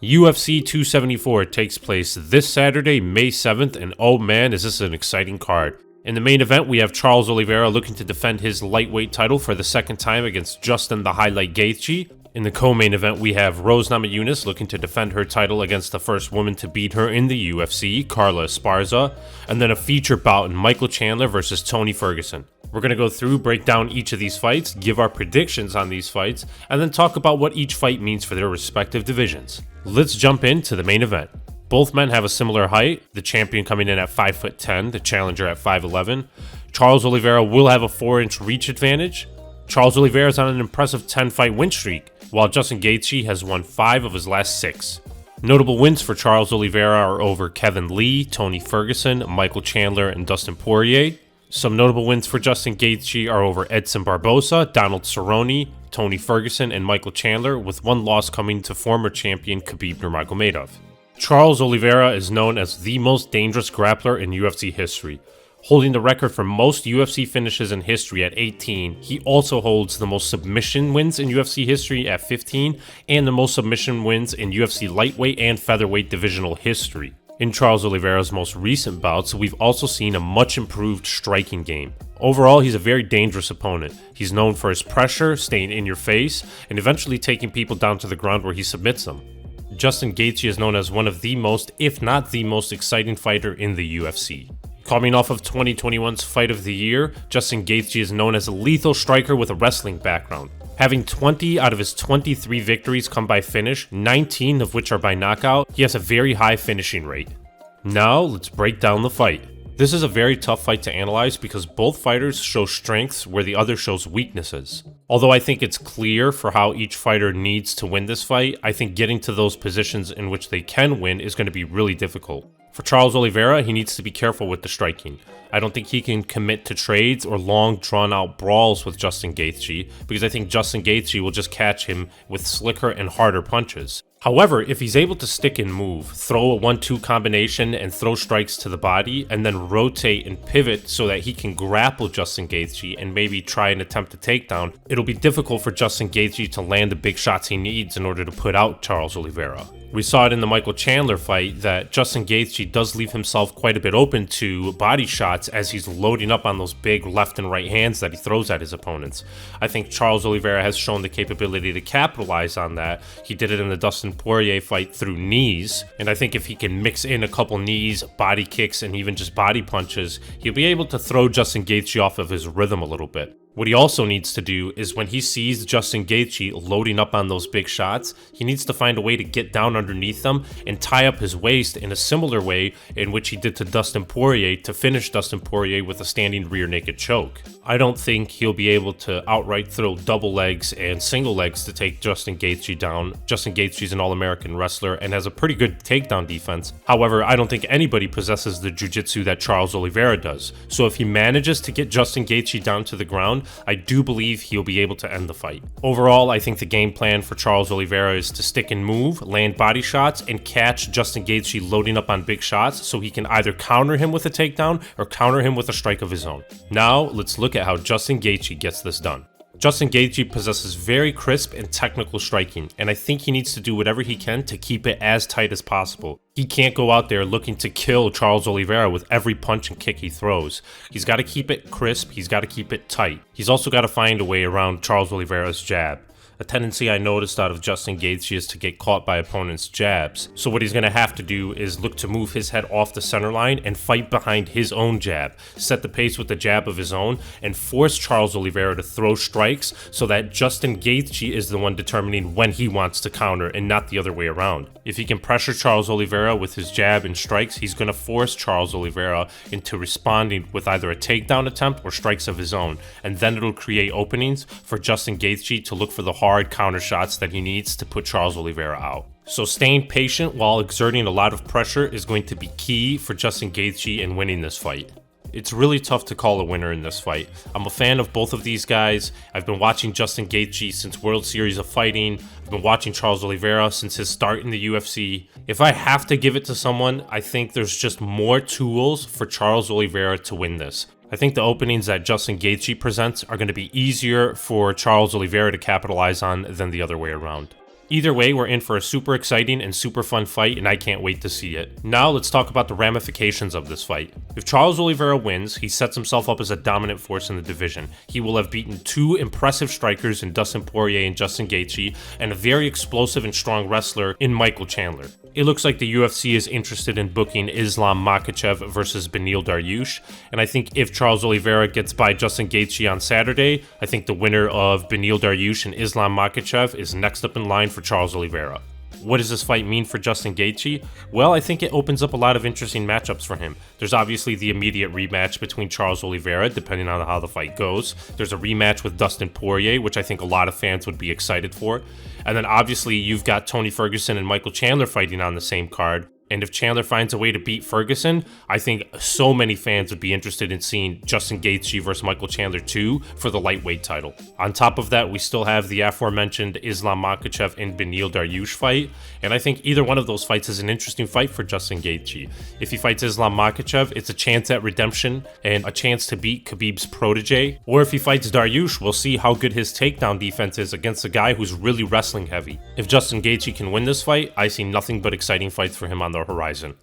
UFC 274 takes place this Saturday, May 7th, and oh man, is this an exciting card. In the main event, we have Charles Oliveira looking to defend his lightweight title for the second time against Justin the Highlight Gaethje. In the co-main event, we have Rose Namajunas looking to defend her title against the first woman to beat her in the UFC, Carla Esparza, and then a feature bout in Michael Chandler versus Tony Ferguson. We're going to go through, break down each of these fights, give our predictions on these fights, and then talk about what each fight means for their respective divisions. Let's jump into the main event. Both men have a similar height, the champion coming in at 5'10", the challenger at 5'11". Charles Oliveira will have a 4-inch reach advantage. Charles Oliveira is on an impressive 10-fight win streak, while Justin Gaethje has won 5 of his last 6. Notable wins for Charles Oliveira are over Kevin Lee, Tony Ferguson, Michael Chandler, and Dustin Poirier. Some notable wins for Justin Gaethje are over Edson Barboza, Donald Cerrone, Tony Ferguson, and Michael Chandler, with one loss coming to former champion Khabib Nurmagomedov. Charles Oliveira is known as the most dangerous grappler in UFC history. Holding the record for most UFC finishes in history at 18, he also holds the most submission wins in UFC history at 15, and the most submission wins in UFC lightweight and featherweight divisional history. In Charles Oliveira's most recent bouts, we've also seen a much improved striking game. Overall, he's a very dangerous opponent. He's known for his pressure, staying in your face, and eventually taking people down to the ground where he submits them. Justin Gaethje is known as one of the most, if not the most exciting fighter in the UFC. Coming off of 2021's Fight of the Year, Justin Gaethje is known as a lethal striker with a wrestling background. Having 20 out of his 23 victories come by finish, 19 of which are by knockout, he has a very high finishing rate. Now, let's break down the fight. This is a very tough fight to analyze because both fighters show strengths where the other shows weaknesses. Although I think it's clear for how each fighter needs to win this fight, I think getting to those positions in which they can win is going to be really difficult. For Charles Oliveira, he needs to be careful with the striking. I don't think he can commit to trades or long drawn-out brawls with Justin Gaethje because I think Justin Gaethje will just catch him with slicker and harder punches. However, if he's able to stick and move, throw a 1-2 combination and throw strikes to the body, and then rotate and pivot so that he can grapple Justin Gaethje and maybe try and attempt a takedown, it'll be difficult for Justin Gaethje to land the big shots he needs in order to put out Charles Oliveira. We saw it in the Michael Chandler fight that Justin Gaethje does leave himself quite a bit open to body shots as he's loading up on those big left and right hands that he throws at his opponents. I think Charles Oliveira has shown the capability to capitalize on that. He did it in the Dustin Poirier fight through knees, and I think if he can mix in a couple knees, body kicks, and even just body punches, he'll be able to throw Justin Gaethje off of his rhythm a little bit. What he also needs to do is when he sees Justin Gaethje loading up on those big shots, he needs to find a way to get down underneath them and tie up his waist in a similar way in which he did to Dustin Poirier to finish Dustin Poirier with a standing rear naked choke. I don't think he'll be able to outright throw double legs and single legs to take Justin Gaethje down. Justin Gaethje is an All-American wrestler and has a pretty good takedown defense. However, I don't think anybody possesses the jiu-jitsu that Charles Oliveira does. So if he manages to get Justin Gaethje down to the ground, I do believe he'll be able to end the fight. Overall, I think the game plan for Charles Oliveira is to stick and move, land body shots, and catch Justin Gaethje loading up on big shots so he can either counter him with a takedown or counter him with a strike of his own. Now, let's look at how Justin Gaethje gets this done. Justin Gaethje possesses very crisp and technical striking, and I think he needs to do whatever he can to keep it as tight as possible. He can't go out there looking to kill Charles Oliveira with every punch and kick he throws. He's got to keep it crisp, he's got to keep it tight. He's also got to find a way around Charles Oliveira's jab. A tendency I noticed out of Justin Gaethje is to get caught by opponents' jabs. So what he's going to have to do is look to move his head off the center line and fight behind his own jab, set the pace with the jab of his own, and force Charles Oliveira to throw strikes so that Justin Gaethje is the one determining when he wants to counter and not the other way around. If he can pressure Charles Oliveira with his jab and strikes, he's going to force Charles Oliveira into responding with either a takedown attempt or strikes of his own, and then it'll create openings for Justin Gaethje to look for the hard counter shots that he needs to put Charles Oliveira out. So staying patient while exerting a lot of pressure is going to be key for Justin Gaethje in winning this fight. It's really tough to call a winner in this fight. I'm a fan of both of these guys. I've been watching Justin Gaethje since World Series of Fighting. I've been watching Charles Oliveira since his start in the UFC. If I have to give it to someone, I think there's just more tools for Charles Oliveira to win this. I think the openings that Justin Gaethje presents are going to be easier for Charles Oliveira to capitalize on than the other way around. Either way, we're in for a super exciting and super fun fight, and I can't wait to see it. Now let's talk about the ramifications of this fight. If Charles Oliveira wins, he sets himself up as a dominant force in the division. He will have beaten two impressive strikers in Dustin Poirier and Justin Gaethje, and a very explosive and strong wrestler in Michael Chandler. It looks like the UFC is interested in booking Islam Makhachev versus Beneil Dariush, and I think if Charles Oliveira gets by Justin Gaethje on Saturday, I think the winner of Beneil Dariush and Islam Makhachev is next up in line for Charles Oliveira. What does this fight mean for Justin Gaethje? Well, I think it opens up a lot of interesting matchups for him. There's obviously the immediate rematch between Charles Oliveira, depending on how the fight goes. There's a rematch with Dustin Poirier, which I think a lot of fans would be excited for. And then obviously you've got Tony Ferguson and Michael Chandler fighting on the same card. And if Chandler finds a way to beat Ferguson, I think so many fans would be interested in seeing Justin Gaethje versus Michael Chandler 2 for the lightweight title. On top of that, we still have the aforementioned Islam Makhachev and Beneil Dariush fight, and I think either one of those fights is an interesting fight for Justin Gaethje. If he fights Islam Makhachev, it's a chance at redemption and a chance to beat Khabib's protege. Or if he fights Dariush, we'll see how good his takedown defense is against a guy who's really wrestling heavy. If Justin Gaethje can win this fight, I see nothing but exciting fights for him on the horizon.